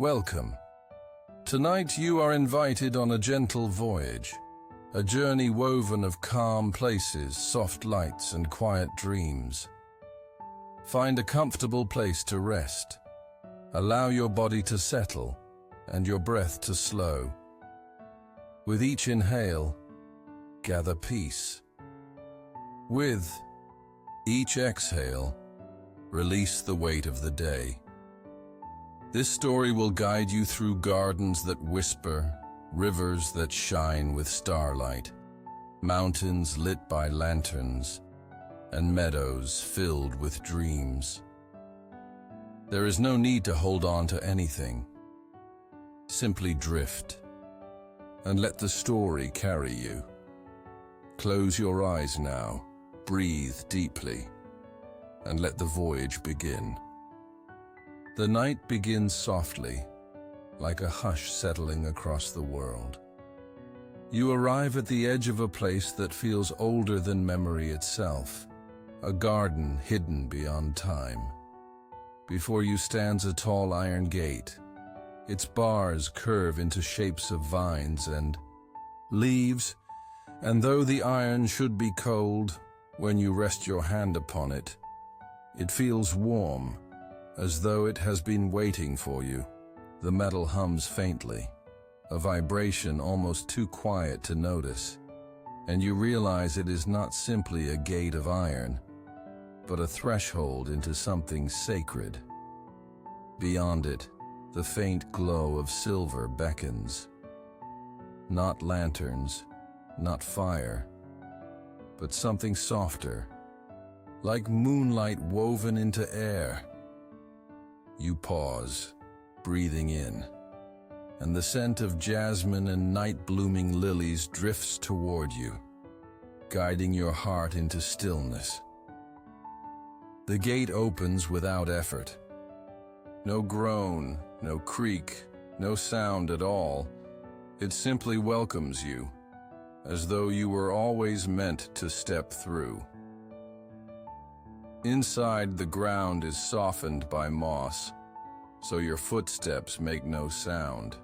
Welcome. Tonight you are invited on a gentle voyage, a journey woven of calm places, soft lights, and quiet dreams. Find a comfortable place to rest. Allow your body to settle and your breath to slow. With each inhale, gather peace. With each exhale, release the weight of the day. This story will guide you through gardens that whisper, rivers that shine with starlight, mountains lit by lanterns, and meadows filled with dreams. There is no need to hold on to anything. Simply drift and let the story carry you. Close your eyes now, breathe deeply, and let the voyage begin. The night begins softly, like a hush settling across the world. You arrive at the edge of a place that feels older than memory itself, a garden hidden beyond time. Before you stands a tall iron gate. Its bars curve into shapes of vines and leaves, and though the iron should be cold, when you rest your hand upon it, it feels warm, as though it has been waiting for you. The metal hums faintly, a vibration almost too quiet to notice, and you realize it is not simply a gate of iron, but a threshold into something sacred. Beyond it, the faint glow of silver beckons. Not lanterns, not fire, but something softer, like moonlight woven into air. You pause, breathing in, and the scent of jasmine and night-blooming lilies drifts toward you, guiding your heart into stillness. The gate opens without effort. No groan, no creak, no sound at all. It simply welcomes you, as though you were always meant to step through. Inside, the ground is softened by moss, so your footsteps make no sound.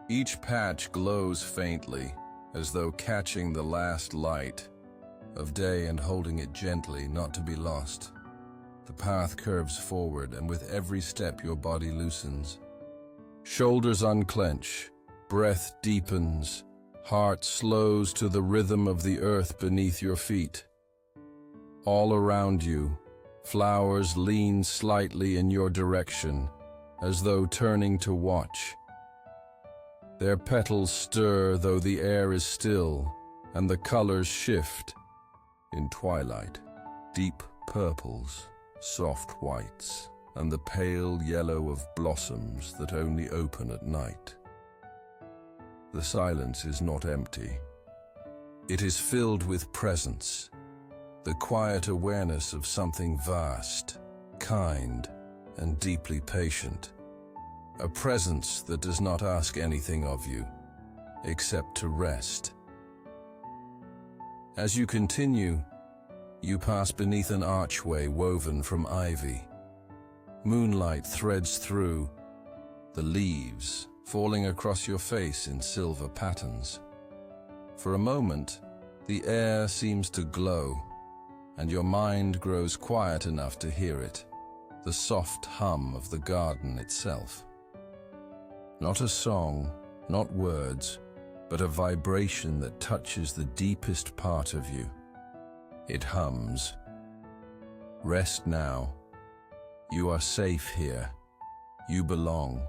Each patch glows faintly, as though catching the last light of day and holding it gently, not to be lost. The path curves forward, and with every step your body loosens. Shoulders unclench, breath deepens, heart slows to the rhythm of the earth beneath your feet. All around you, flowers lean slightly in your direction, as though turning to watch. Their petals stir though the air is still, and the colors shift. In twilight, deep purples, soft whites, and the pale yellow of blossoms that only open at night. The silence is not empty. It is filled with presence, the quiet awareness of something vast, kind, and deeply patient. A presence that does not ask anything of you, except to rest. As you continue, you pass beneath an archway woven from ivy. Moonlight threads through, the leaves falling across your face in silver patterns. For a moment, the air seems to glow, and your mind grows quiet enough to hear it, the soft hum of the garden itself. Not a song, not words, but a vibration that touches the deepest part of you. It hums. Rest now. You are safe here. You belong.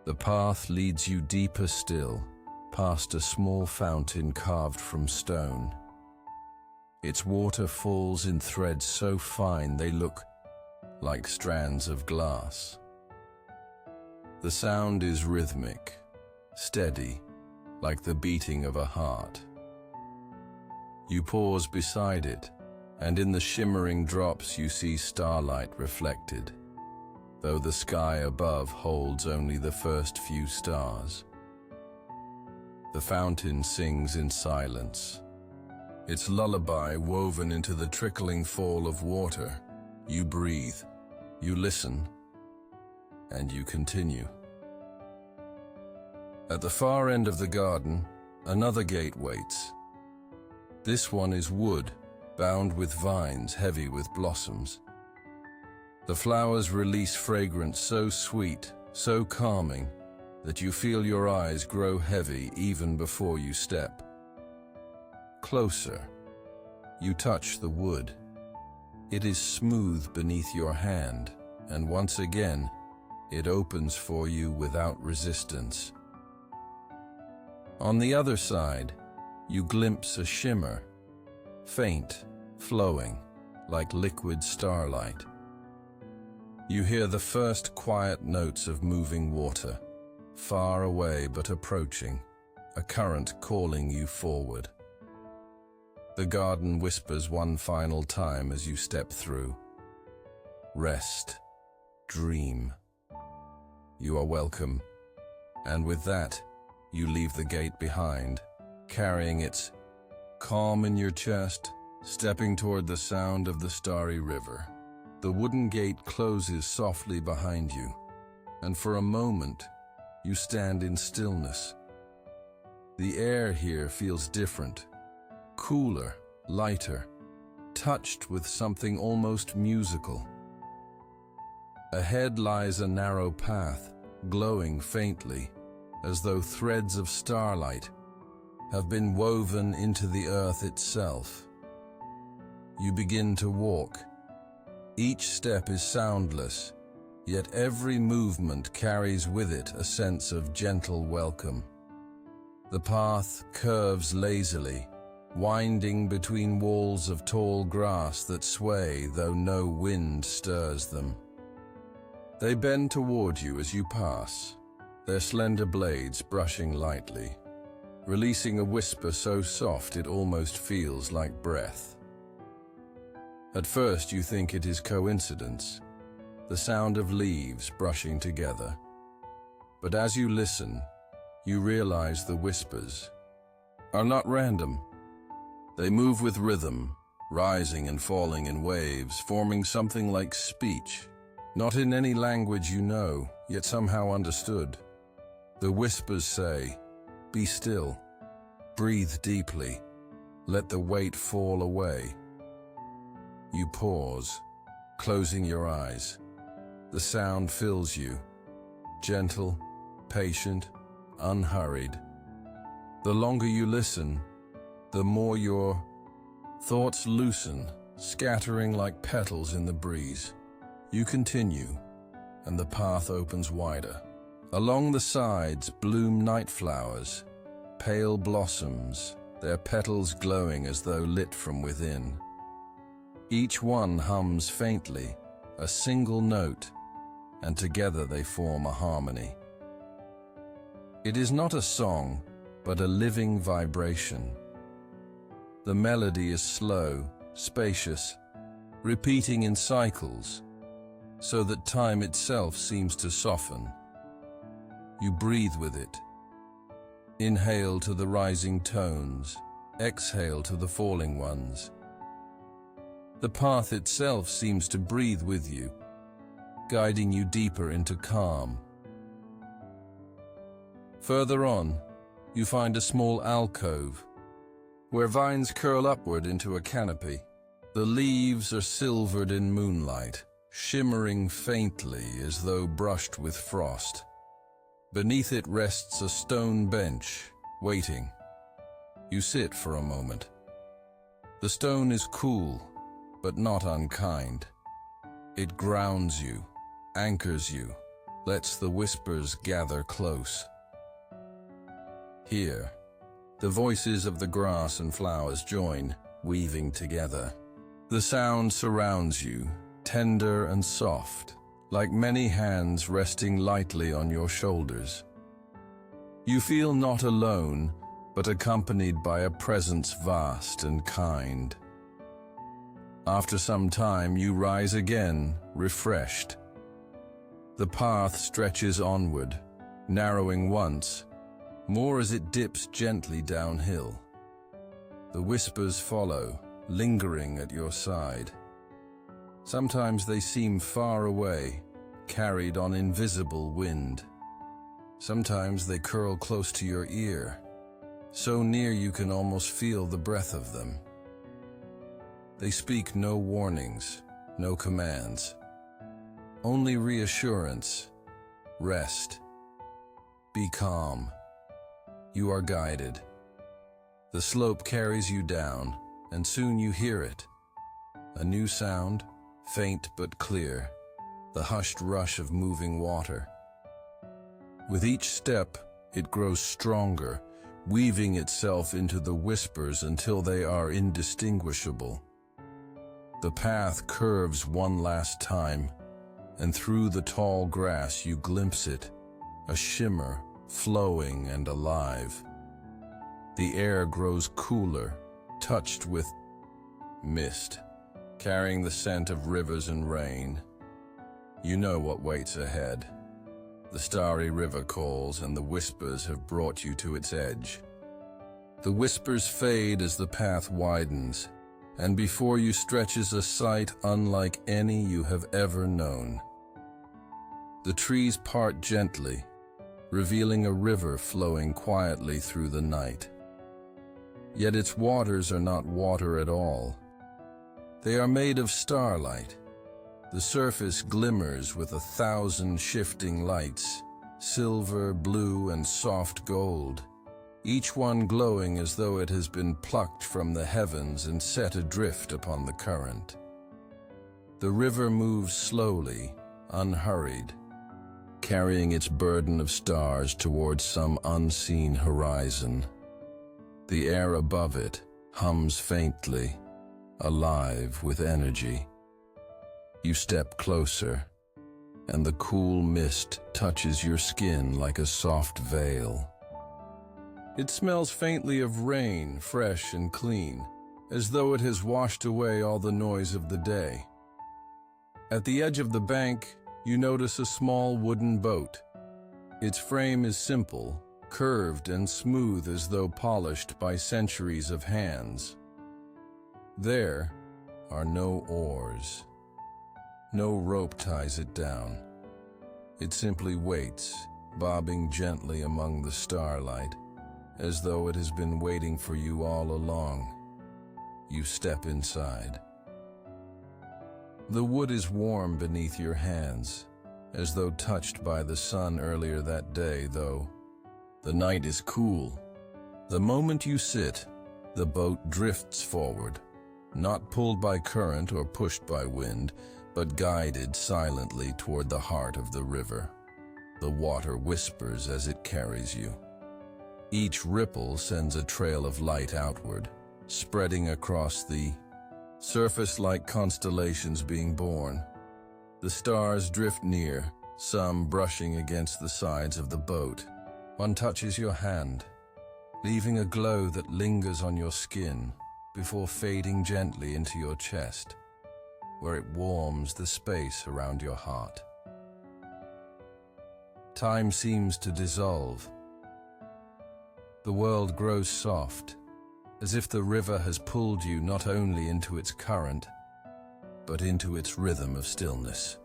The path leads you deeper still, past a small fountain carved from stone. Its water falls in threads so fine they look like strands of glass. The sound is rhythmic, steady, like the beating of a heart. You pause beside it, and in the shimmering drops you see starlight reflected, though the sky above holds only the first few stars. The fountain sings in silence, its lullaby woven into the trickling fall of water. You breathe, you listen, and you continue. At the far end of the garden, another gate waits. This one is wood, bound with vines heavy with blossoms. The flowers release fragrance so sweet, so calming, that you feel your eyes grow heavy even before you step. Closer, you touch the wood. It is smooth beneath your hand, and once again, it opens for you without resistance. On the other side, you glimpse a shimmer, faint, flowing, like liquid starlight. You hear the first quiet notes of moving water, far away but approaching, a current calling you forward. The garden whispers one final time as you step through. Rest, dream. You are welcome, and with that, you leave the gate behind, carrying its calm in your chest, stepping toward the sound of the Starry River. The wooden gate closes softly behind you, and for a moment, you stand in stillness. The air here feels different, cooler, lighter, touched with something almost musical. Ahead lies a narrow path, glowing faintly, as though threads of starlight have been woven into the earth itself. You begin to walk. Each step is soundless, yet every movement carries with it a sense of gentle welcome. The path curves lazily, winding between walls of tall grass that sway though no wind stirs them. They bend toward you as you pass, their slender blades brushing lightly, releasing a whisper so soft it almost feels like breath. At first you think it is coincidence, the sound of leaves brushing together. But as you listen, you realize the whispers are not random. They move with rhythm, rising and falling in waves, forming something like speech, not in any language you know, yet somehow understood. The whispers say, "Be still, breathe deeply, let the weight fall away." You pause, closing your eyes. The sound fills you, gentle, patient, unhurried. The longer you listen, the more your thoughts loosen, scattering like petals in the breeze. You continue, and the path opens wider. Along the sides bloom night flowers, pale blossoms, their petals glowing as though lit from within. Each one hums faintly, a single note, and together they form a harmony. It is not a song, but a living vibration. The melody is slow, spacious, repeating in cycles, so that time itself seems to soften. You breathe with it. Inhale to the rising tones, exhale to the falling ones. The path itself seems to breathe with you, guiding you deeper into calm. Further on, you find a small alcove, where vines curl upward into a canopy. The leaves are silvered in moonlight, shimmering faintly as though brushed with frost. Beneath it rests a stone bench, waiting. You sit for a moment. The stone is cool, but not unkind. It grounds you, anchors you, lets the whispers gather close. Here, the voices of the grass and flowers join, weaving together. The sound surrounds you, tender and soft, like many hands resting lightly on your shoulders. You feel not alone, but accompanied by a presence vast and kind. After some time, you rise again, refreshed. The path stretches onward, narrowing once, more as it dips gently downhill. The whispers follow, lingering at your side. Sometimes they seem far away, carried on invisible wind. Sometimes they curl close to your ear, so near you can almost feel the breath of them. They speak no warnings, no commands, only reassurance. Rest. Be calm. You are guided. The slope carries you down, and soon you hear it. A new sound, faint but clear, the hushed rush of moving water. With each step, it grows stronger, weaving itself into the whispers until they are indistinguishable. The path curves one last time, and through the tall grass you glimpse it, a shimmer, flowing and alive. The air grows cooler, touched with mist, carrying the scent of rivers and rain. You know what waits ahead. The Starry River calls, and the whispers have brought you to its edge. The whispers fade as the path widens, and before you stretches a sight unlike any you have ever known. The trees part gently, revealing a river flowing quietly through the night. Yet its waters are not water at all. They are made of starlight. The surface glimmers with 1,000 shifting lights, silver, blue, and soft gold, each one glowing as though it has been plucked from the heavens and set adrift upon the current. The river moves slowly, unhurried, carrying its burden of stars towards some unseen horizon. The air above it hums faintly, alive with energy. You step closer, and the cool mist touches your skin like a soft veil. It smells faintly of rain, fresh and clean, as though it has washed away all the noise of the day. At the edge of the bank, you notice a small wooden boat. Its frame is simple, curved and smooth as though polished by centuries of hands. There are no oars. No rope ties it down. It simply waits, bobbing gently among the starlight, as though it has been waiting for you all along. You step inside. The wood is warm beneath your hands, as though touched by the sun earlier that day, though the night is cool. The moment you sit, the boat drifts forward, not pulled by current or pushed by wind, but guided silently toward the heart of the river. The water whispers as it carries you. Each ripple sends a trail of light outward, spreading across the surface like constellations being born. The stars drift near, some brushing against the sides of the boat. One touches your hand, leaving a glow that lingers on your skin before fading gently into your chest, where it warms the space around your heart. Time seems to dissolve. The world grows soft, as if the river has pulled you not only into its current, but into its rhythm of stillness.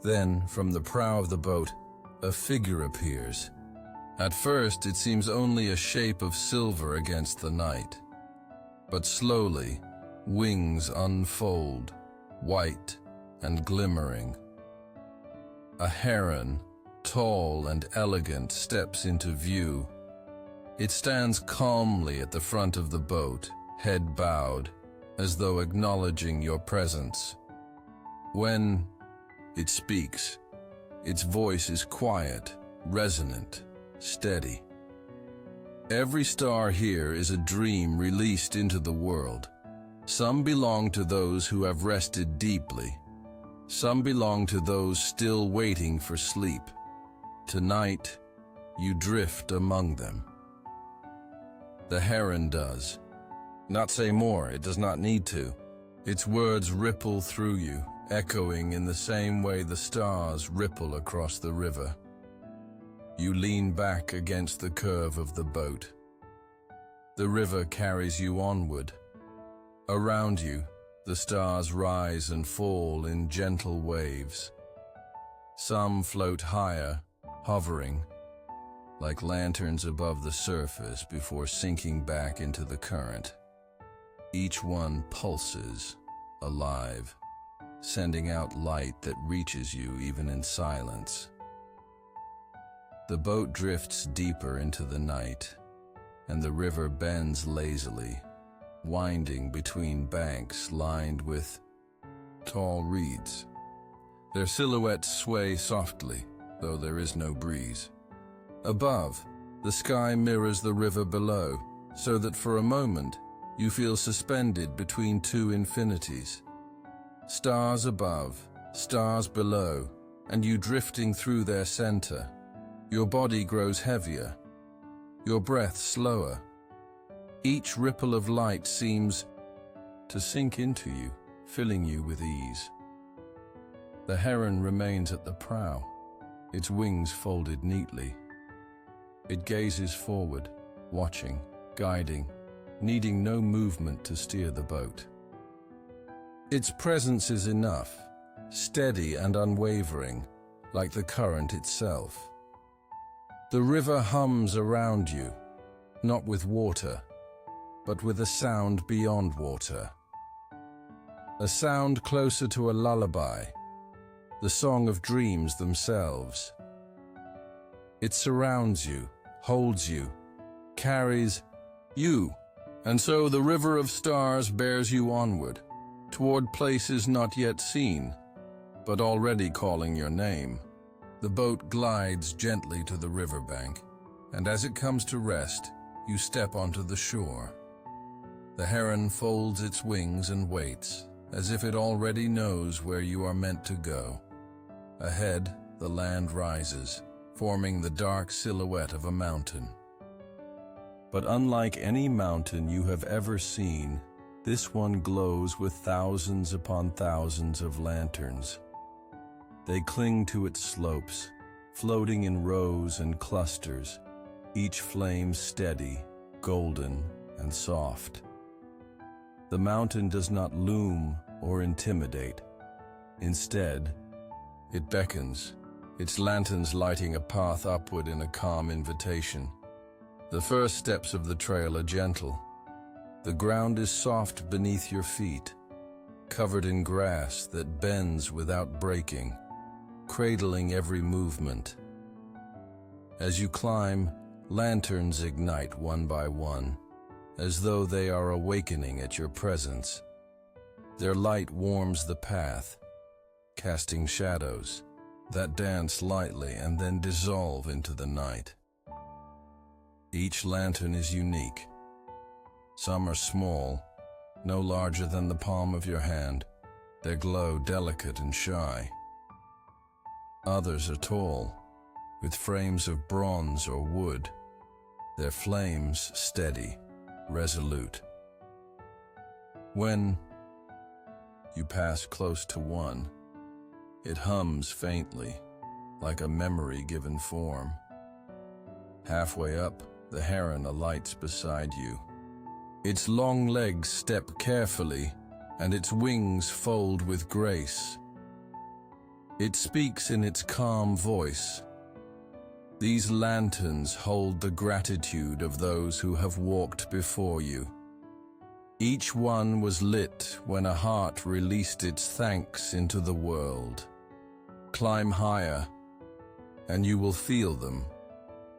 Then, from the prow of the boat, a figure appears. At first, it seems only a shape of silver against the night. But slowly, wings unfold, white and glimmering. A heron, tall and elegant, steps into view. It stands calmly at the front of the boat, head bowed, as though acknowledging your presence. When it speaks, its voice is quiet, resonant, steady. Every star here is a dream released into the world. Some belong to those who have rested deeply. Some belong to those still waiting for sleep. Tonight, you drift among them. The heron does. Not say more, it does not need to. Its words ripple through you, echoing in the same way the stars ripple across the river. You lean back against the curve of the boat. The river carries you onward. Around you, the stars rise and fall in gentle waves. Some float higher, hovering, like lanterns above the surface before sinking back into the current. Each one pulses, alive, sending out light that reaches you even in silence. The boat drifts deeper into the night, and the river bends lazily, winding between banks lined with tall reeds. Their silhouettes sway softly, though there is no breeze. Above, the sky mirrors the river below, so that for a moment you feel suspended between two infinities. Stars above, stars below, and you drifting through their center. Your body grows heavier, your breath slower. Each ripple of light seems to sink into you, filling you with ease. The heron remains at the prow, its wings folded neatly. It gazes forward, watching, guiding, needing no movement to steer the boat. Its presence is enough, steady and unwavering, like the current itself. The river hums around you, not with water, but with a sound beyond water. A sound closer to a lullaby, the song of dreams themselves. It surrounds you, holds you, carries you, and so the river of stars bears you onward, toward places not yet seen, but already calling your name. The boat glides gently to the riverbank, and as it comes to rest, you step onto the shore. The heron folds its wings and waits, as if it already knows where you are meant to go. Ahead, the land rises, forming the dark silhouette of a mountain. But unlike any mountain you have ever seen, this one glows with thousands upon thousands of lanterns. They cling to its slopes, floating in rows and clusters, each flame steady, golden, and soft. The mountain does not loom or intimidate. Instead, it beckons, its lanterns lighting a path upward in a calm invitation. The first steps of the trail are gentle. The ground is soft beneath your feet, covered in grass that bends without breaking, cradling every movement. As you climb, lanterns ignite one by one, as though they are awakening at your presence. Their light warms the path, casting shadows that dance lightly and then dissolve into the night. Each lantern is unique. Some are small, no larger than the palm of your hand, their glow delicate and shy. Others are tall, with frames of bronze or wood, their flames steady, resolute. When you pass close to one, it hums faintly, like a memory given form. Halfway up, the heron alights beside you. Its long legs step carefully, and its wings fold with grace. It speaks in its calm voice. These lanterns hold the gratitude of those who have walked before you. Each one was lit when a heart released its thanks into the world. Climb higher, and you will feel them.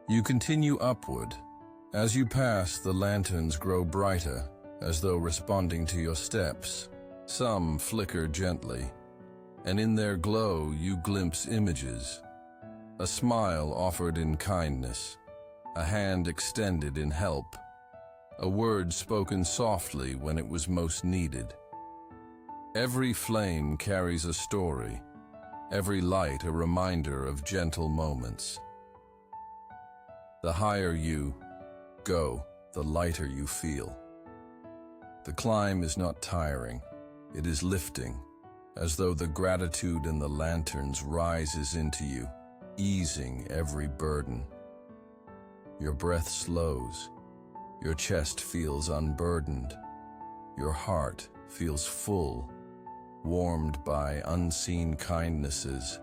You continue upward. As you pass, the lanterns grow brighter, as though responding to your steps. Some flicker gently, and in their glow you glimpse images. A smile offered in kindness, a hand extended in help, a word spoken softly when it was most needed. Every flame carries a story, every light a reminder of gentle moments. The higher you go, the lighter you feel. The climb is not tiring, it is lifting, as though the gratitude in the lanterns rises into you, easing every burden. Your breath slows, your chest feels unburdened, your heart feels full, warmed by unseen kindnesses.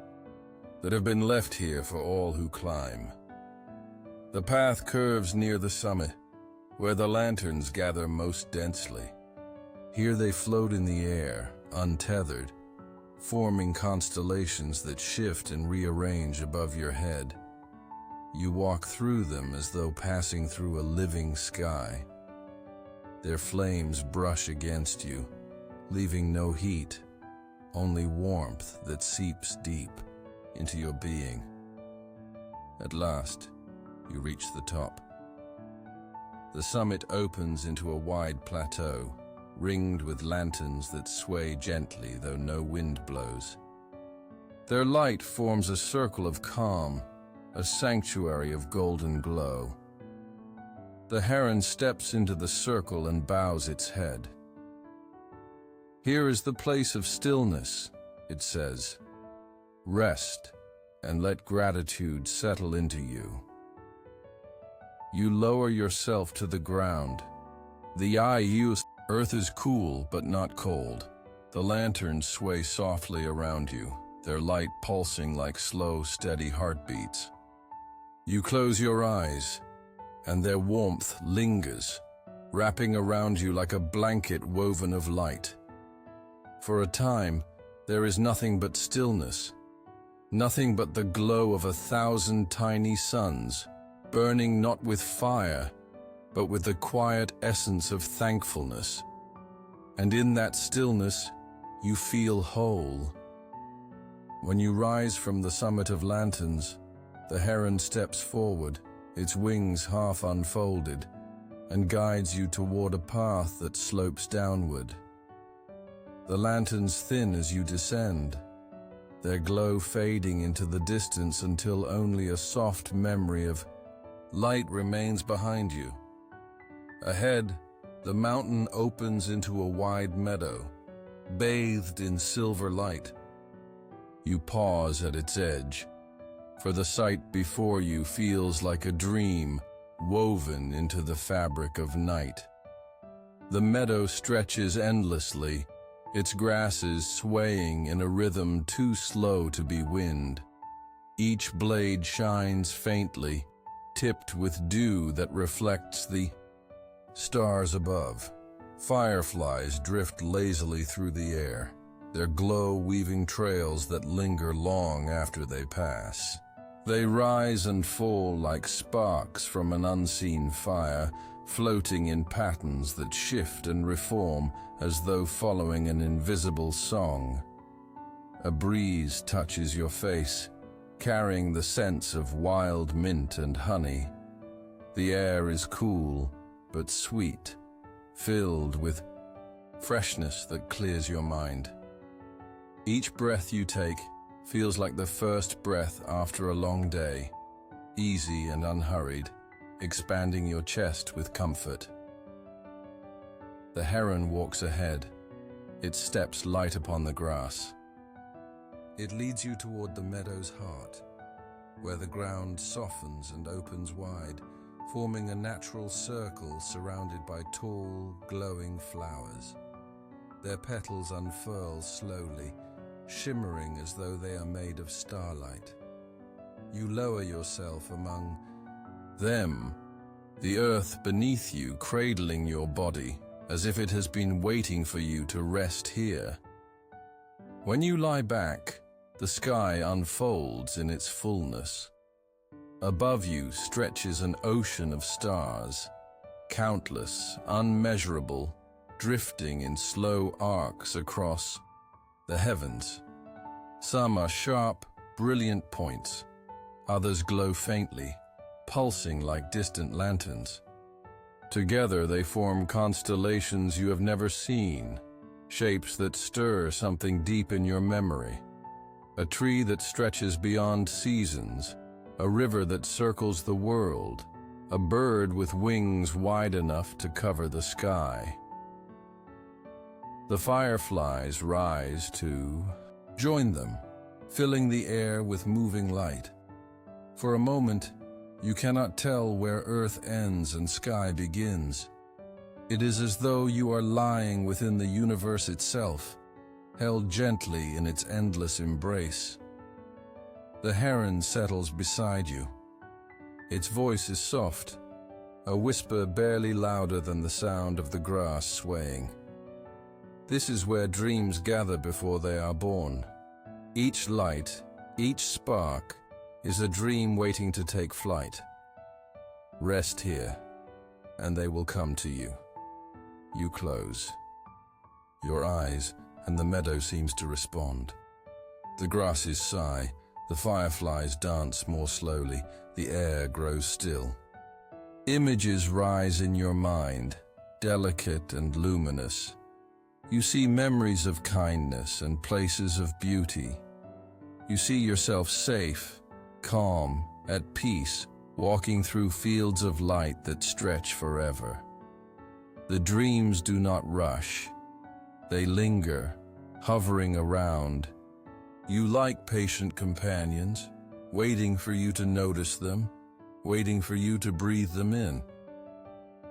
that have been left here for all who climb. The path curves near the summit, where the lanterns gather most densely. Here they float in the air, untethered, forming constellations that shift and rearrange above your head. You walk through them as though passing through a living sky. Their flames brush against you, leaving no heat, only warmth that seeps deep into your being. At last, you reach the top. The summit opens into a wide plateau, ringed with lanterns that sway gently though no wind blows. Their light forms a circle of calm, a sanctuary of golden glow. The heron steps into the circle and bows its head. "Here is the place of stillness," it says. "Rest and let gratitude settle into you." You lower yourself to the ground. Earth is cool but not cold. The lanterns sway softly around you, their light pulsing like slow, steady heartbeats. You close your eyes, and their warmth lingers, wrapping around you like a blanket woven of light. For a time, there is nothing but stillness, nothing but the glow of 1,000 tiny suns, burning not with fire, but with the quiet essence of thankfulness. And in that stillness, you feel whole. When you rise from the summit of lanterns, the heron steps forward, its wings half unfolded, and guides you toward a path that slopes downward. The lanterns thin as you descend, their glow fading into the distance until only a soft memory of light remains behind you. Ahead, the mountain opens into a wide meadow, bathed in silver light. You pause at its edge, for the sight before you feels like a dream woven into the fabric of night. The meadow stretches endlessly, its grasses swaying in a rhythm too slow to be wind. Each blade shines faintly, tipped with dew that reflects the stars above. Fireflies drift lazily through the air, their glow weaving trails that linger long after they pass. They rise and fall like sparks from an unseen fire, floating in patterns that shift and reform as though following an invisible song. A breeze touches your face, carrying the scents of wild mint and honey. The air is cool but sweet, filled with freshness that clears your mind. Each breath you take feels like the first breath after a long day, easy and unhurried, expanding your chest with comfort. The heron walks ahead, its steps light upon the grass. It leads you toward the meadow's heart, where the ground softens and opens wide, forming a natural circle surrounded by tall, glowing flowers. Their petals unfurl slowly, shimmering as though they are made of starlight. You lower yourself among them, the earth beneath you cradling your body, as if it has been waiting for you to rest here. When you lie back, the sky unfolds in its fullness. Above you stretches an ocean of stars, countless, unmeasurable, drifting in slow arcs across the heavens. Some are sharp, brilliant points. Others glow faintly, pulsing like distant lanterns. Together they form constellations you have never seen, shapes that stir something deep in your memory. A tree that stretches beyond seasons, a river that circles the world, a bird with wings wide enough to cover the sky. The fireflies rise to join them, filling the air with moving light. For a moment, you cannot tell where earth ends and sky begins. It is as though you are lying within the universe itself, held gently in its endless embrace. The heron settles beside you. Its voice is soft, a whisper barely louder than the sound of the grass swaying. This is where dreams gather before they are born. Each light, each spark, is a dream waiting to take flight. Rest here, and they will come to you. You close your eyes, and the meadow seems to respond. The grasses sigh, the fireflies dance more slowly, the air grows still. Images rise in your mind, delicate and luminous. You see memories of kindness and places of beauty. You see yourself safe, calm, at peace, walking through fields of light that stretch forever. The dreams do not rush. They linger, hovering around. You like patient companions, waiting for you to notice them, waiting for you to breathe them in.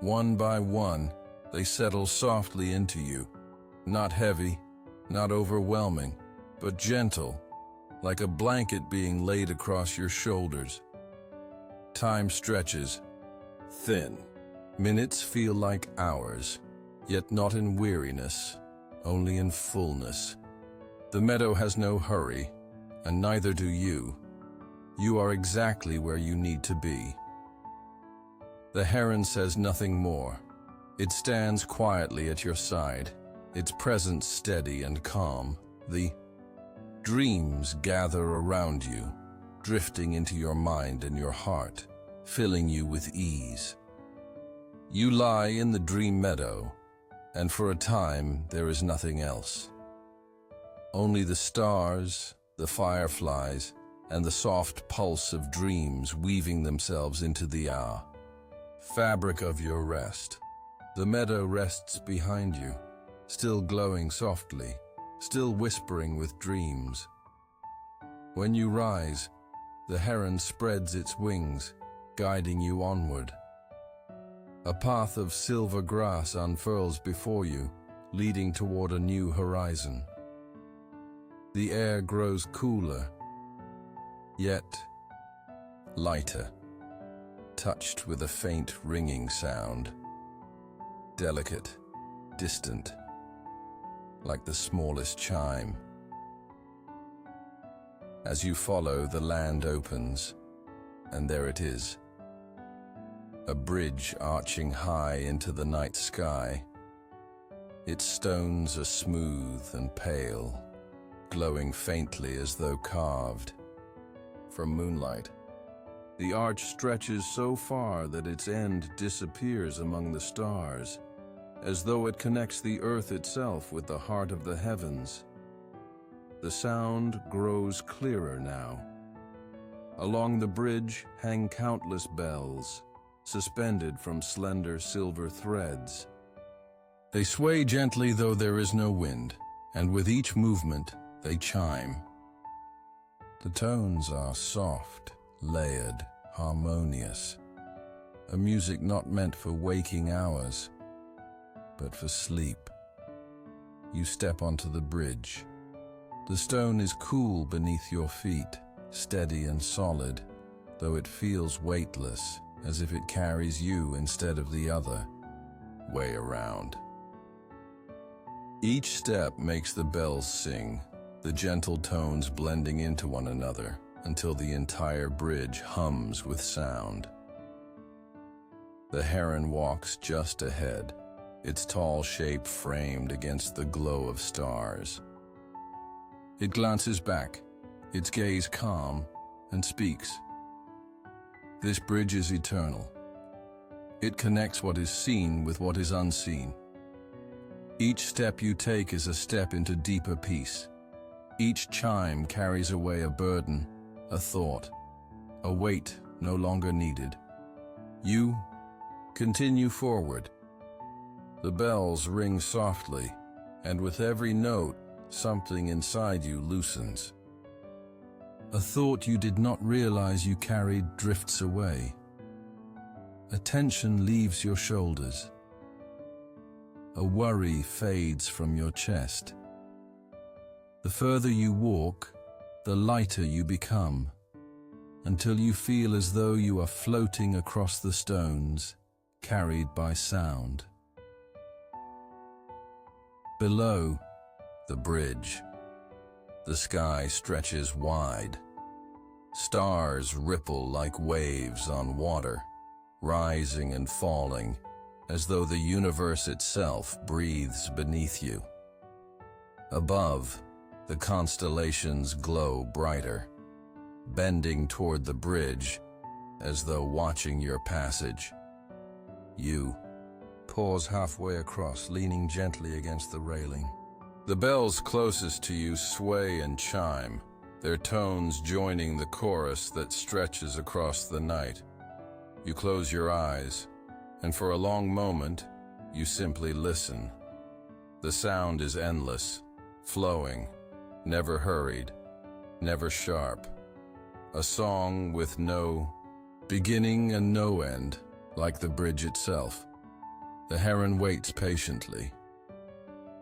One by one, they settle softly into you, not heavy, not overwhelming, but gentle, like a blanket being laid across your shoulders. Time stretches, thin. Minutes feel like hours, yet not in weariness, only in fullness. The meadow has no hurry, and neither do you. You are exactly where you need to be. The heron says nothing more. It stands quietly at your side, its presence steady and calm. The dreams gather around you, drifting into your mind and your heart, filling you with ease. You lie in the dream meadow, and for a time there is nothing else. Only the stars, the fireflies, and the soft pulse of dreams weaving themselves into the fabric of your rest. The meadow rests behind you, still glowing softly, still whispering with dreams. When you rise, the heron spreads its wings, guiding you onward. A path of silver grass unfurls before you, leading toward a new horizon. The air grows cooler, yet lighter, touched with a faint ringing sound, delicate, distant, like the smallest chime. As you follow, the land opens, and there it is, a bridge arching high into the night sky. Its stones are smooth and pale, glowing faintly as though carved from moonlight. The arch stretches so far that its end disappears among the stars, as though it connects the earth itself with the heart of the heavens. The sound grows clearer now. Along the bridge hang countless bells, suspended from slender silver threads. They sway gently though there is no wind, and with each movement they chime. The tones are soft, layered, harmonious, a music not meant for waking hours, but for sleep. You step onto the bridge. The stone is cool beneath your feet, steady and solid, though it feels weightless, as if it carries you instead of the other way around. Each step makes the bells sing, the gentle tones blending into one another until the entire bridge hums with sound. The heron walks just ahead, its tall shape framed against the glow of stars. It glances back, its gaze calm, and speaks. This bridge is eternal. It connects what is seen with what is unseen. Each step you take is a step into deeper peace. Each chime carries away a burden, a thought, a weight no longer needed. You continue forward. The bells ring softly, and with every note, something inside you loosens. A thought you did not realize you carried drifts away. A tension leaves your shoulders. A worry fades from your chest. The further you walk, the lighter you become, until you feel as though you are floating across the stones, carried by sound. Below, the bridge. The sky stretches wide. Stars ripple like waves on water, rising and falling, as though the universe itself breathes beneath you. Above, the constellations glow brighter, bending toward the bridge, as though watching your passage. You pause halfway across, leaning gently against the railing. The bells closest to you sway and chime, their tones joining the chorus that stretches across the night. You close your eyes, and for a long moment, you simply listen. The sound is endless, flowing, never hurried, never sharp. A song with no beginning and no end, like the bridge itself. The heron waits patiently.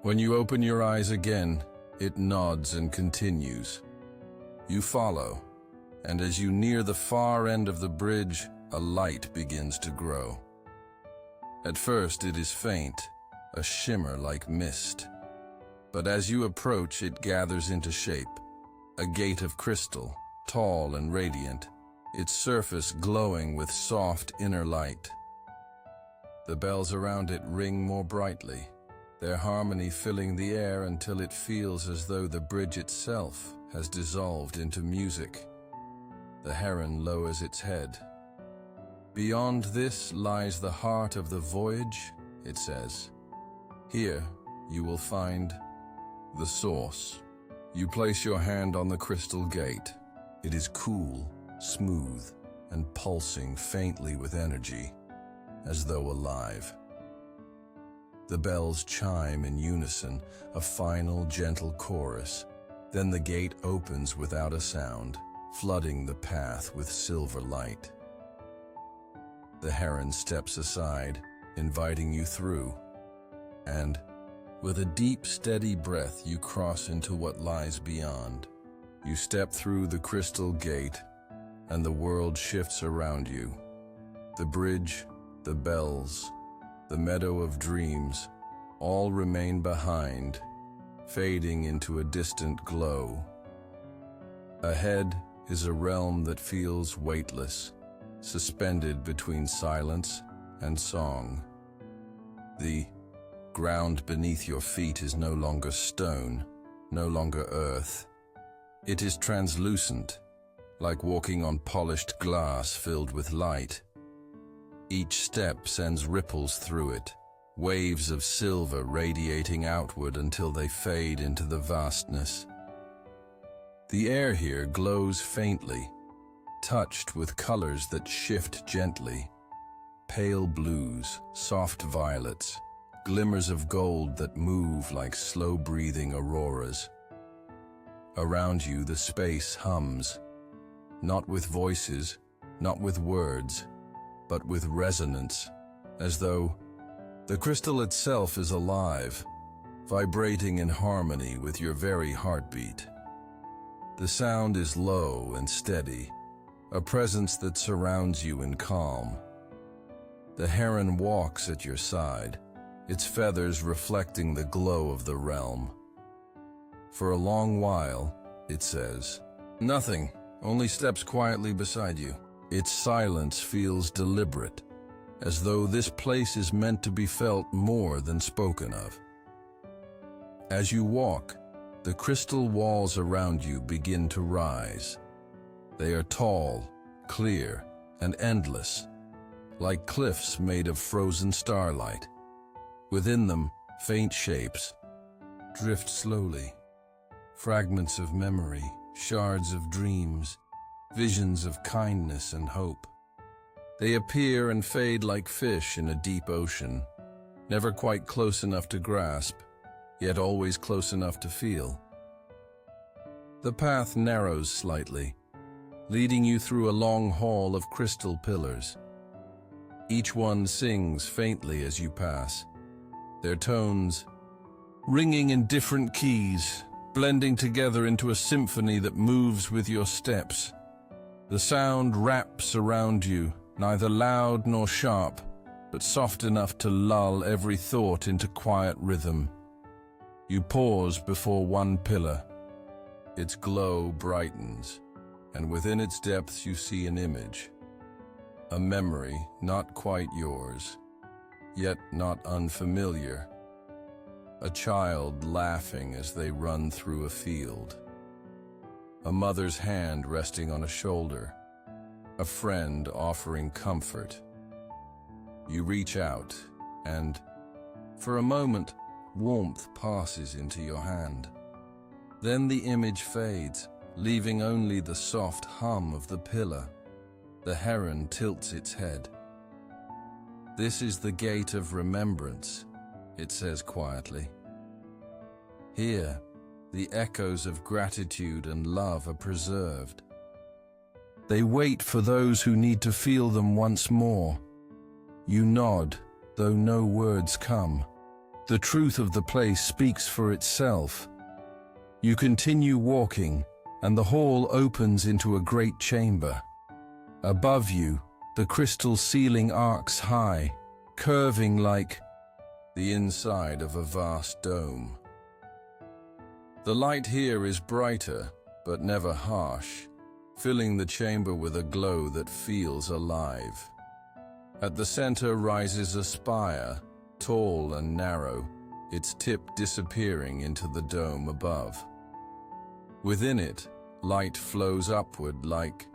When you open your eyes again, it nods and continues. You follow, and as you near the far end of the bridge, a light begins to grow. At first it is faint, a shimmer like mist. But as you approach, it gathers into shape, a gate of crystal, tall and radiant, its surface glowing with soft inner light. The bells around it ring more brightly, their harmony filling the air until it feels as though the bridge itself has dissolved into music. The heron lowers its head. Beyond this lies the heart of the voyage, it says. Here you will find the source. You place your hand on the crystal gate. It is cool, smooth, and pulsing faintly with energy, as though alive. The bells chime in unison, a final gentle chorus. Then the gate opens without a sound, flooding the path with silver light. The heron steps aside, inviting you through, and with a deep, steady breath, you cross into what lies beyond. You step through the crystal gate, and the world shifts around you. The bridge, the bells, the meadow of dreams, all remain behind, fading into a distant glow. Ahead is a realm that feels weightless, suspended between silence and song. The ground beneath your feet is no longer stone, no longer earth. It is translucent, like walking on polished glass filled with light. Each step sends ripples through it, waves of silver radiating outward until they fade into the vastness. The air here glows faintly, touched with colors that shift gently. Pale blues, soft violets, glimmers of gold that move like slow-breathing auroras. Around you, the space hums, not with voices, not with words, but with resonance, as though the crystal itself is alive, vibrating in harmony with your very heartbeat. The sound is low and steady, a presence that surrounds you in calm. The heron walks at your side, its feathers reflecting the glow of the realm. For a long while, it says, "Nothing, only steps quietly beside you." Its silence feels deliberate, as though this place is meant to be felt more than spoken of. As you walk, the crystal walls around you begin to rise. They are tall, clear, and endless, like cliffs made of frozen starlight. Within them, faint shapes drift slowly, fragments of memory, shards of dreams, visions of kindness and hope. They appear and fade like fish in a deep ocean, never quite close enough to grasp, yet always close enough to feel. The path narrows slightly, leading you through a long hall of crystal pillars. Each one sings faintly as you pass, their tones ringing in different keys, blending together into a symphony that moves with your steps. The sound wraps around you, neither loud nor sharp, but soft enough to lull every thought into quiet rhythm. You pause before one pillar. Its glow brightens, and within its depths you see an image. A memory not quite yours, yet not unfamiliar. A child laughing as they run through a field. A mother's hand resting on a shoulder. A friend offering comfort. You reach out, and, for a moment, warmth passes into your hand. Then the image fades, leaving only the soft hum of the pillar. The heron tilts its head. "This is the gate of remembrance," it says quietly. "Here, the echoes of gratitude and love are preserved. They wait for those who need to feel them once more." You nod, though no words come. The truth of the place speaks for itself. You continue walking, and the hall opens into a great chamber. Above you, the crystal ceiling arcs high, curving like the inside of a vast dome. The light here is brighter, but never harsh, filling the chamber with a glow that feels alive. At the center rises a spire, tall and narrow, its tip disappearing into the dome above. Within it, light flows upward like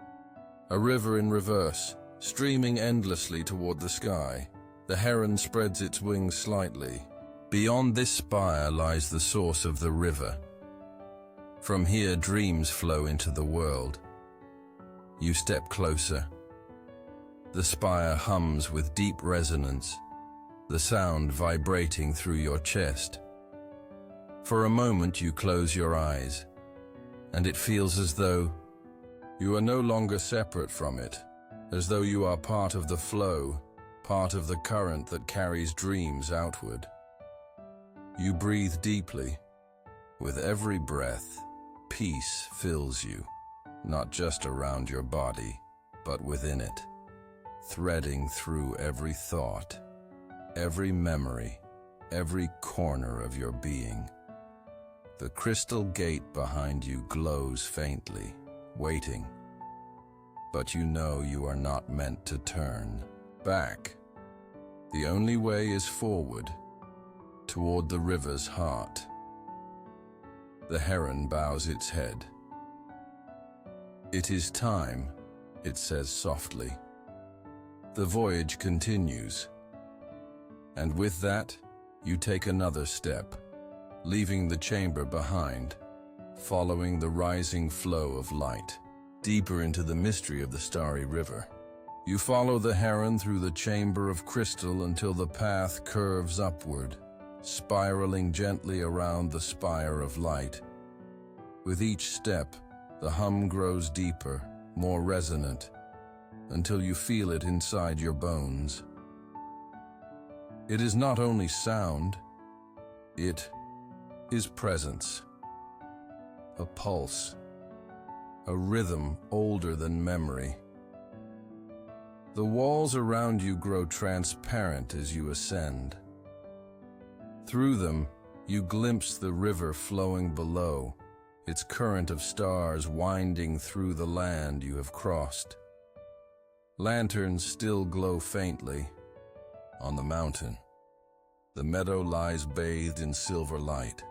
a river in reverse, streaming endlessly toward the sky. The heron spreads its wings slightly. Beyond this spire lies the source of the river. From here, dreams flow into the world. You step closer. The spire hums with deep resonance, the sound vibrating through your chest. For a moment, you close your eyes, and it feels as though you are no longer separate from it, as though you are part of the flow, part of the current that carries dreams outward. You breathe deeply. With every breath, peace fills you, not just around your body, but within it, threading through every thought, every memory, every corner of your being. The crystal gate behind you glows faintly, waiting. But you know you are not meant to turn back. The only way is forward, toward the river's heart. The heron bows its head. "It is time," it says softly. The voyage continues. And with that, you take another step, leaving the chamber behind, following the rising flow of light, deeper into the mystery of the Starry River. You follow the heron through the chamber of crystal until the path curves upward, spiraling gently around the spire of light. With each step, the hum grows deeper, more resonant, until you feel it inside your bones. It is not only sound, it is presence. A pulse, a rhythm older than memory. The walls around you grow transparent as you ascend. Through them, you glimpse the river flowing below, its current of stars winding through the land you have crossed. Lanterns still glow faintly on the mountain. The meadow lies bathed in silver light.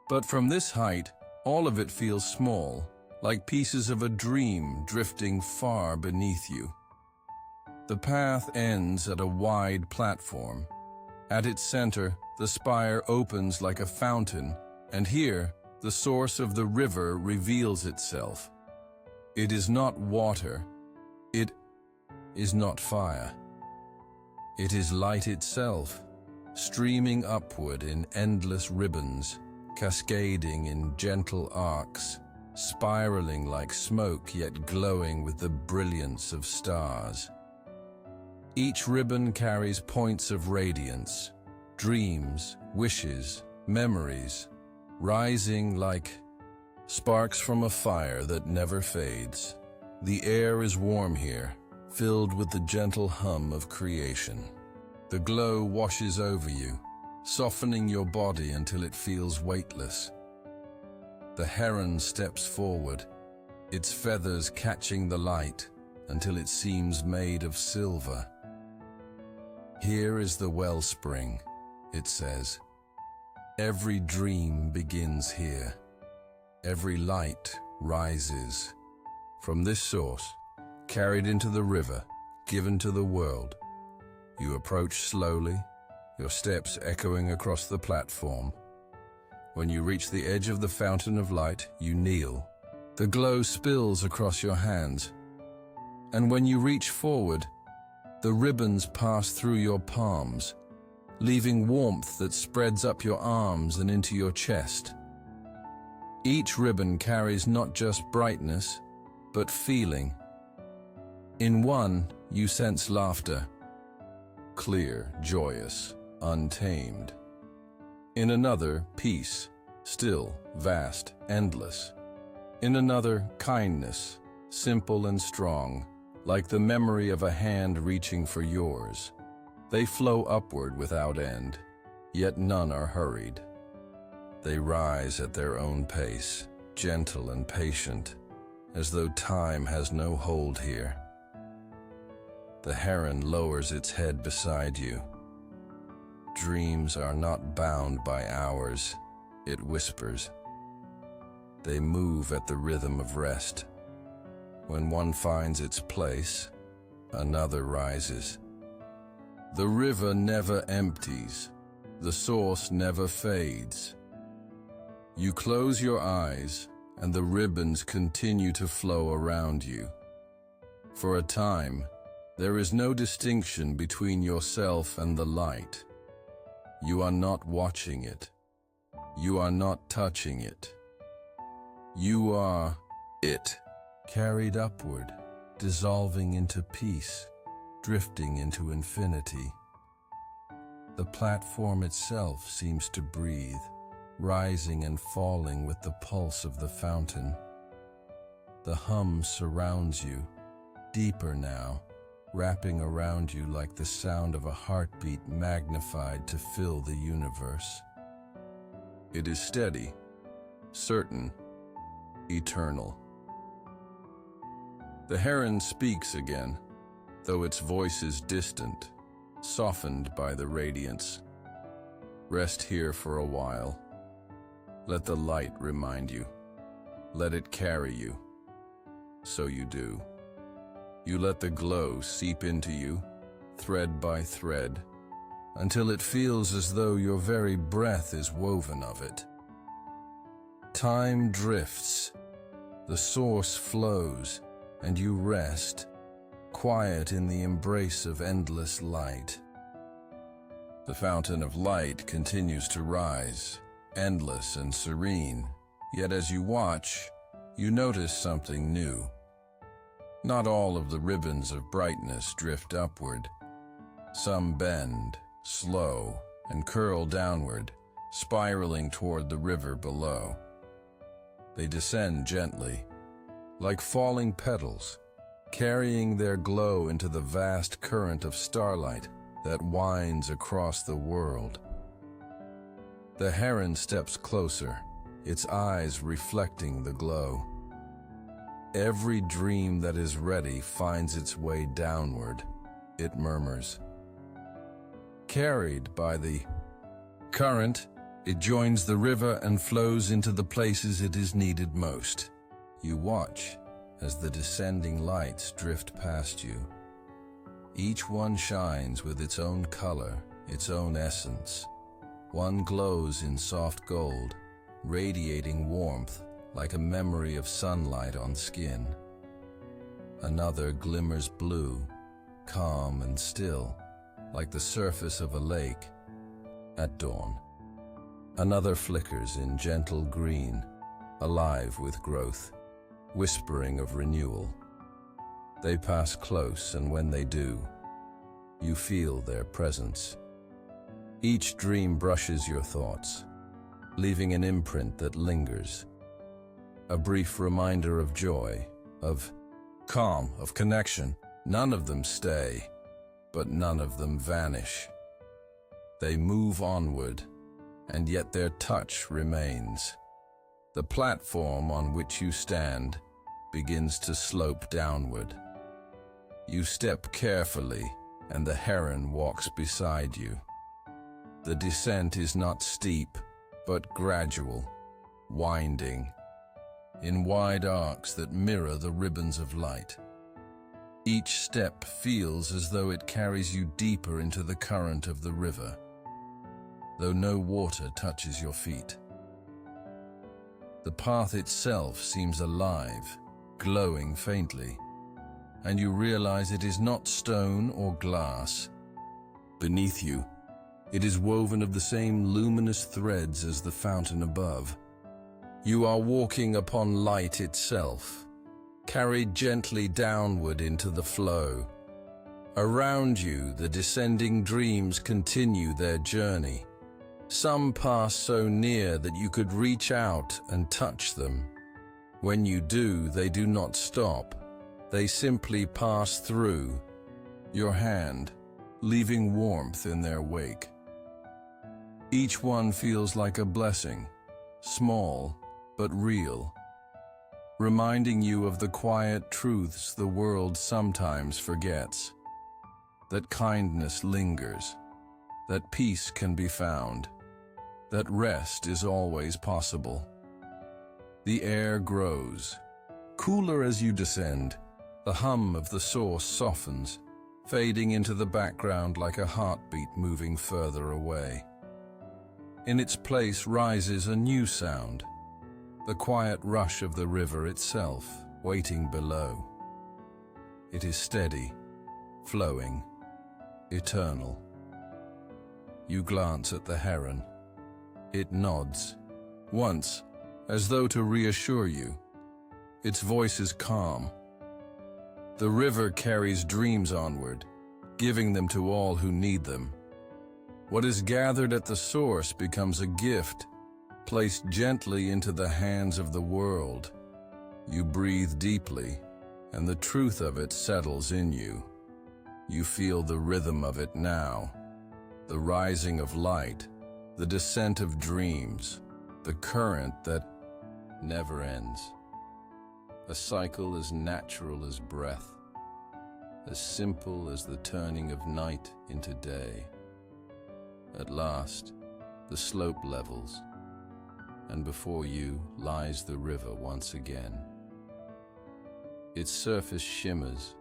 But from this height, all of it feels small, like pieces of a dream drifting far beneath you. The path ends at a wide platform. At its center, the spire opens like a fountain, and here, the source of the river reveals itself. It is not water. It is not fire. It is light itself, streaming upward in endless ribbons, cascading in gentle arcs, spiraling like smoke yet glowing with the brilliance of stars. Each ribbon carries points of radiance, dreams, wishes, memories, rising like sparks from a fire that never fades. The air is warm here, filled with the gentle hum of creation. The glow washes over you, softening your body until it feels weightless. The heron steps forward, its feathers catching the light until it seems made of silver. Here is the wellspring, it says. Every dream begins here. Every light rises from this source, carried into the river, given to the world. You approach slowly, your steps echoing across the platform. When you reach the edge of the fountain of light, you kneel. The glow spills across your hands. And when you reach forward, the ribbons pass through your palms, leaving warmth that spreads up your arms and into your chest. Each ribbon carries not just brightness, but feeling. In one, you sense laughter, clear, joyous, untamed. In another, peace, still, vast, endless. In another, kindness, simple and strong, like the memory of a hand reaching for yours. They flow upward without end, yet none are hurried. They rise at their own pace, gentle and patient, as though time has no hold here. The heron lowers its head beside you. Dreams are not bound by hours, it whispers. They move at the rhythm of rest. When one finds its place, another rises. The river never empties, the source never fades. You close your eyes, and the ribbons continue to flow around you. For a time, there is no distinction between yourself and the light. You are not watching it. You are not touching it. You are it, carried upward, dissolving into peace, drifting into infinity. The platform itself seems to breathe, rising and falling with the pulse of the fountain. The hum surrounds you, deeper now, wrapping around you like the sound of a heartbeat magnified to fill the universe. It is steady, certain, eternal. The heron speaks again, though its voice is distant, softened by the radiance. Rest here for a while. Let the light remind you. Let it carry you. So you do. You let the glow seep into you, thread by thread, until it feels as though your very breath is woven of it. Time drifts, the source flows, and you rest, quiet in the embrace of endless light. The fountain of light continues to rise, endless and serene, yet as you watch, you notice something new. Not all of the ribbons of brightness drift upward. Some bend, slow, and curl downward, spiraling toward the river below. They descend gently, like falling petals, carrying their glow into the vast current of starlight that winds across the world. The heron steps closer, its eyes reflecting the glow. Every dream that is ready finds its way downward, it murmurs. Carried by the current, it joins the river and flows into the places it is needed most. You watch as the descending lights drift past you. Each one shines with its own color, its own essence. One glows in soft gold, radiating warmth like a memory of sunlight on skin. Another glimmers blue, calm and still, like the surface of a lake at dawn. Another flickers in gentle green, alive with growth, whispering of renewal. They pass close, and when they do, you feel their presence. Each dream brushes your thoughts, leaving an imprint that lingers. A brief reminder of joy, of calm, of connection. None of them stay, but none of them vanish. They move onward, and yet their touch remains. The platform on which you stand begins to slope downward. You step carefully, and the heron walks beside you. The descent is not steep, but gradual, winding, in wide arcs that mirror the ribbons of light. Each step feels as though it carries you deeper into the current of the river, though no water touches your feet. The path itself seems alive, glowing faintly, and you realize it is not stone or glass. Beneath you, it is woven of the same luminous threads as the fountain above. You are walking upon light itself, carried gently downward into the flow. Around you, the descending dreams continue their journey. Some pass so near that you could reach out and touch them. When you do, they do not stop. They simply pass through your hand, leaving warmth in their wake. Each one feels like a blessing, small but real, reminding you of the quiet truths the world sometimes forgets. That kindness lingers, that peace can be found, that rest is always possible. The air grows, cooler as you descend. The hum of the source softens, fading into the background like a heartbeat moving further away. In its place rises a new sound, the quiet rush of the river itself, waiting below. It is steady, flowing, eternal. You glance at the heron. It nods, once, as though to reassure you. Its voice is calm. The river carries dreams onward, giving them to all who need them. What is gathered at the source becomes a gift, placed gently into the hands of the world. You breathe deeply, and the truth of it settles in you. You feel the rhythm of it now, the rising of light, the descent of dreams, the current that never ends. A cycle as natural as breath, as simple as the turning of night into day. At last, the slope levels, and before you lies the river once again. Its surface shimmers,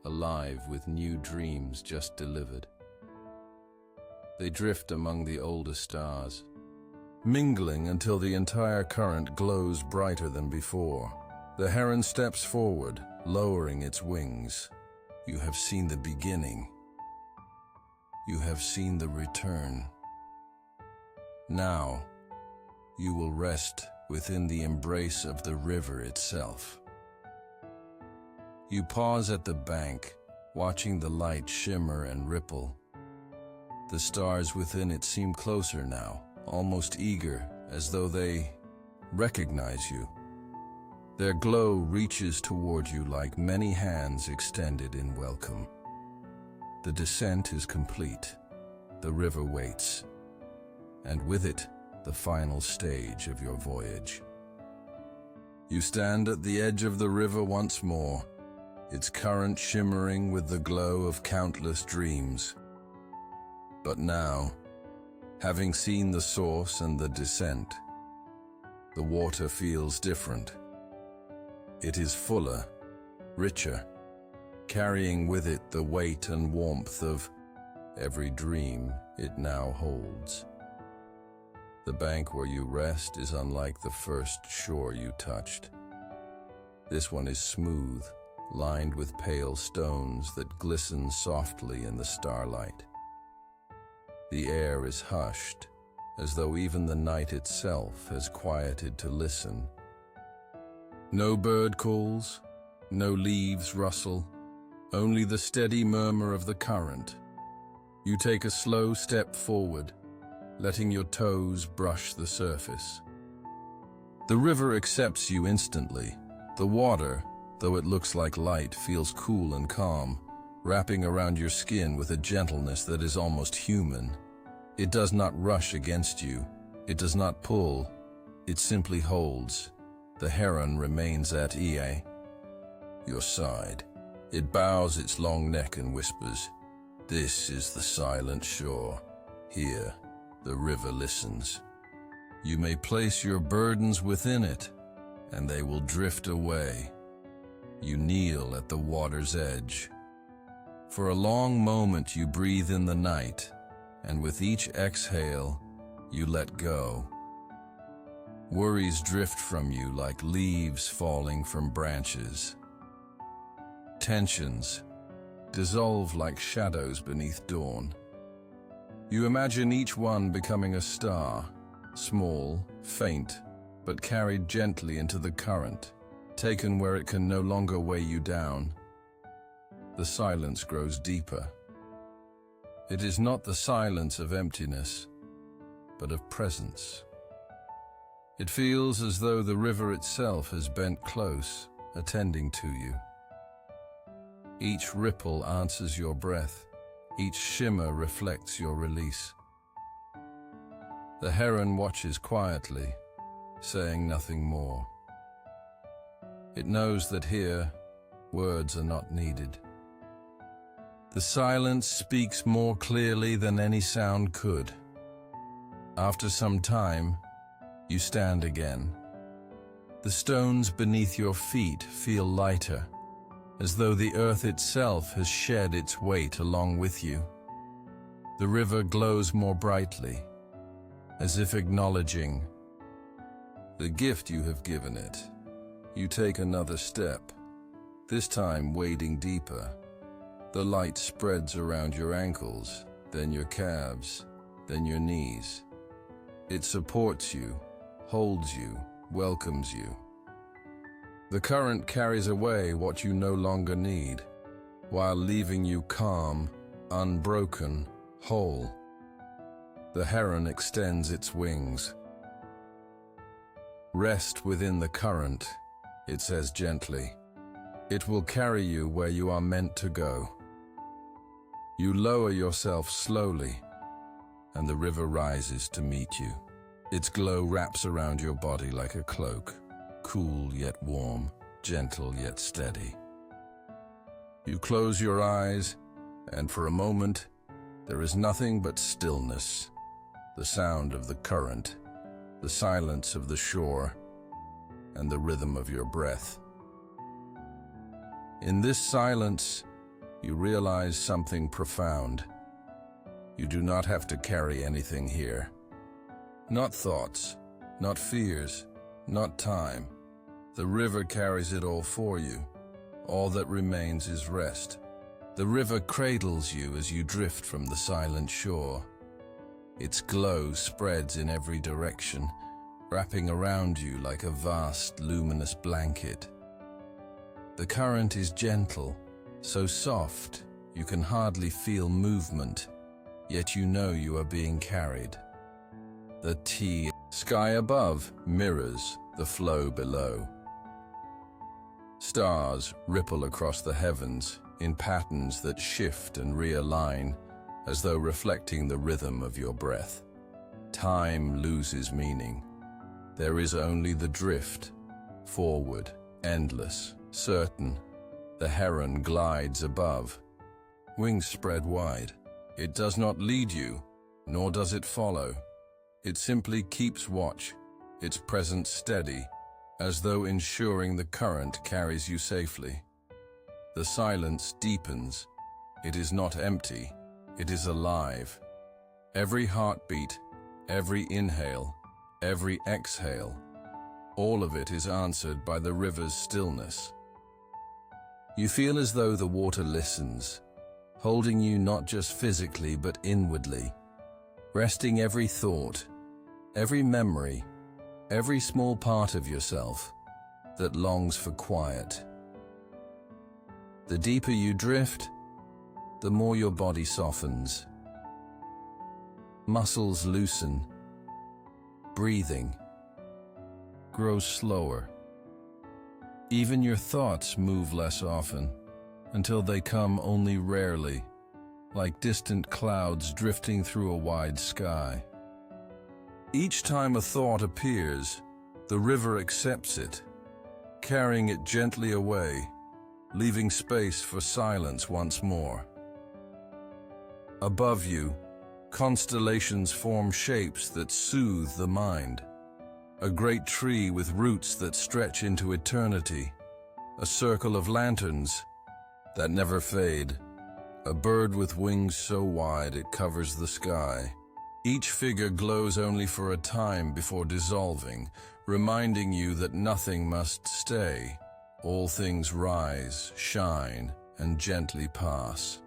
alive with new dreams just delivered. They drift among the older stars, mingling until the entire current glows brighter than before. The heron steps forward, lowering its wings. You have seen the beginning. You have seen the return. Now, you will rest within the embrace of the river itself. You pause at the bank, watching the light shimmer and ripple. The stars within it seem closer now, almost eager, as though they recognize you. Their glow reaches toward you like many hands extended in welcome. The descent is complete. The river waits, and with it, the final stage of your voyage. You stand at the edge of the river once more, its current shimmering with the glow of countless dreams. But now, having seen the source and the descent, the water feels different. It is fuller, richer, carrying with it the weight and warmth of every dream it now holds. The bank where you rest is unlike the first shore you touched. This one is smooth, lined with pale stones that glisten softly in the starlight. The air is hushed, as though even the night itself has quieted to listen. No bird calls, no leaves rustle, only the steady murmur of the current. You take a slow step forward, letting your toes brush the surface. The river accepts you instantly. The water, though it looks like light, feels cool and calm, wrapping around your skin with a gentleness that is almost human. It does not rush against you. It does not pull. It simply holds. The heron remains at your side. It bows its long neck and whispers, "This is the silent shore. Here, the river listens. You may place your burdens within it, and they will drift away." You kneel at the water's edge. For a long moment you breathe in the night, and with each exhale, you let go. Worries drift from you like leaves falling from branches. Tensions dissolve like shadows beneath dawn. You imagine each one becoming a star, small, faint, but carried gently into the current, taken where it can no longer weigh you down. The silence grows deeper. It is not the silence of emptiness, but of presence. It feels as though the river itself has bent close, attending to you. Each ripple answers your breath. Each shimmer reflects your release. The heron watches quietly, saying nothing more. It knows that here, words are not needed. The silence speaks more clearly than any sound could. After some time, you stand again. The stones beneath your feet feel lighter, as though the earth itself has shed its weight along with you. The river glows more brightly, as if acknowledging the gift you have given it. You take another step, this time wading deeper. The light spreads around your ankles, then your calves, then your knees. It supports you, holds you, welcomes you. The current carries away what you no longer need, while leaving you calm, unbroken, whole. The heron extends its wings. Rest within the current, it says gently. It will carry you where you are meant to go. You lower yourself slowly, and the river rises to meet you. Its glow wraps around your body like a cloak, cool yet warm, gentle yet steady. You close your eyes, and for a moment, there is nothing but stillness, the sound of the current, the silence of the shore, and the rhythm of your breath. In this silence, you realize something profound. You do not have to carry anything here. Not thoughts, not fears, not time. The river carries it all for you. All that remains is rest. The river cradles you as you drift from the silent shore. Its glow spreads in every direction, wrapping around you like a vast, luminous blanket. The current is gentle, so soft you can hardly feel movement, yet you know you are being carried. The sky above mirrors the flow below. Stars ripple across the heavens in patterns that shift and realign, as though reflecting the rhythm of your breath. Time loses meaning. There is only the drift, forward, endless, certain. The heron glides above, wings spread wide. It does not lead you, nor does it follow. It simply keeps watch, its presence steady, as though ensuring the current carries you safely. The silence deepens. It is not empty, it is alive. Every heartbeat, every inhale, every exhale, all of it is answered by the river's stillness. You feel as though the water listens, holding you not just physically but inwardly, resting every thought, every memory, every small part of yourself that longs for quiet. The deeper you drift, the more your body softens. Muscles loosen. Breathing grows slower. Even your thoughts move less often, until they come only rarely, like distant clouds drifting through a wide sky. Each time a thought appears, the river accepts it, carrying it gently away, leaving space for silence once more. Above you, constellations form shapes that soothe the mind. A great tree with roots that stretch into eternity, a circle of lanterns that never fade, a bird with wings so wide it covers the sky. Each figure glows only for a time before dissolving, reminding you that nothing must stay. All things rise, shine, and gently pass.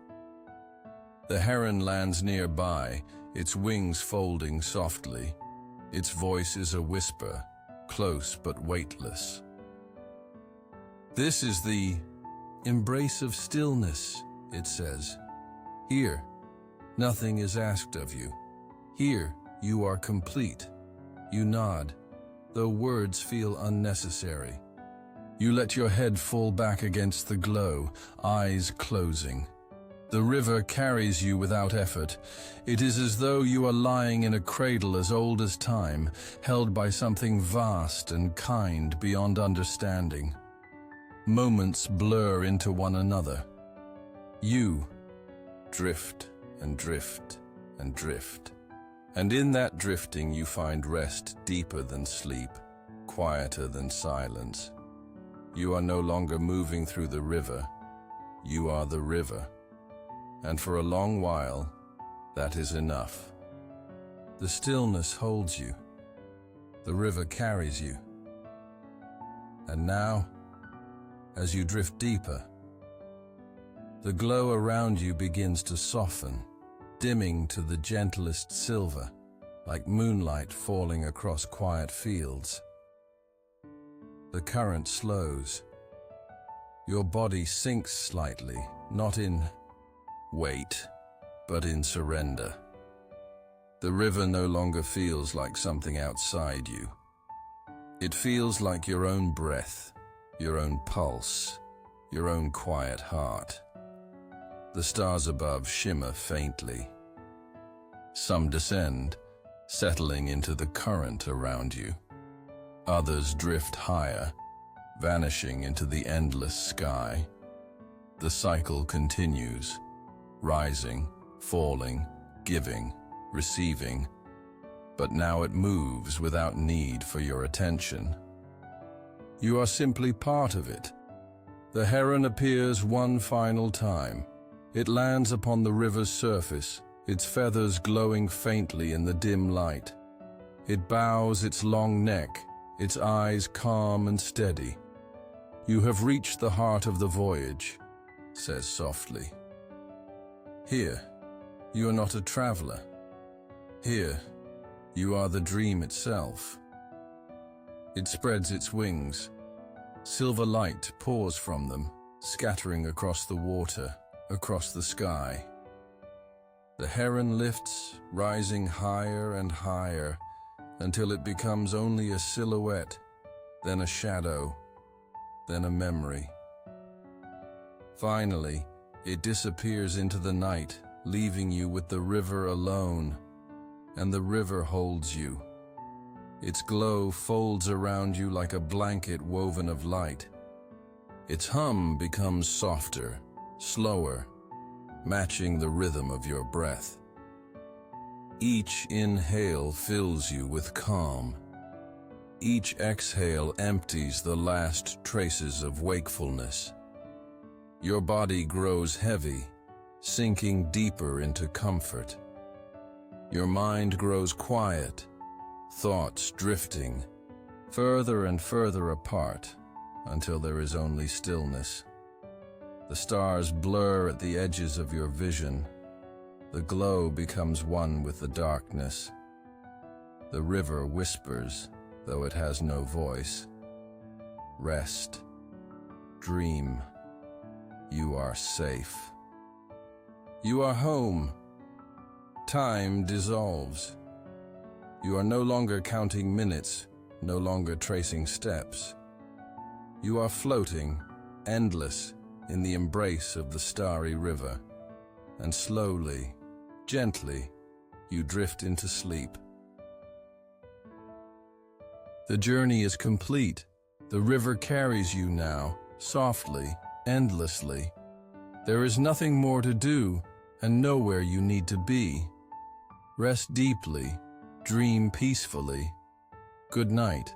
The heron lands nearby, its wings folding softly. Its voice is a whisper, close but weightless. This is the embrace of stillness, it says. Here, nothing is asked of you. Here, you are complete. You nod, though words feel unnecessary. You let your head fall back against the glow, eyes closing. The river carries you without effort. It is as though you are lying in a cradle as old as time, held by something vast and kind beyond understanding. Moments blur into one another. You drift and drift and drift. And in that drifting you find rest deeper than sleep, quieter than silence. You are no longer moving through the river. You are the river. And for a long while, that is enough. The stillness holds you. The river carries you. And now, as you drift deeper, the glow around you begins to soften, dimming to the gentlest silver, like moonlight falling across quiet fields. The current slows. Your body sinks slightly, not in weight, but in surrender. The river no longer feels like something outside you. It feels like your own breath, your own pulse, your own quiet heart. The stars above shimmer faintly. Some descend, settling into the current around you. Others drift higher, vanishing into the endless sky. The cycle continues, rising, falling, giving, receiving, but now it moves without need for your attention. You are simply part of it. The heron appears one final time. It lands upon the river's surface, its feathers glowing faintly in the dim light. It bows its long neck, its eyes calm and steady. You have reached the heart of the voyage, says softly. Here, you are not a traveler. Here, you are the dream itself. It spreads its wings. Silver light pours from them, scattering across the water, across the sky. The heron lifts, rising higher and higher, until it becomes only a silhouette, then a shadow, then a memory. Finally, it disappears into the night, leaving you with the river alone, and the river holds you. Its glow folds around you like a blanket woven of light. Its hum becomes softer, slower, matching the rhythm of your breath. Each inhale fills you with calm. Each exhale empties the last traces of wakefulness. Your body grows heavy, sinking deeper into comfort. Your mind grows quiet, thoughts drifting further and further apart until there is only stillness. The stars blur at the edges of your vision. The glow becomes one with the darkness. The river whispers, though it has no voice. Rest. Dream. You are safe. You are home. Time dissolves. You are no longer counting minutes, no longer tracing steps. You are floating, endless, in the embrace of the Starry River, and slowly, gently, you drift into sleep. The journey is complete. The river carries you now, softly, endlessly. There is nothing more to do, and nowhere you need to be. Rest deeply, dream peacefully. Good night.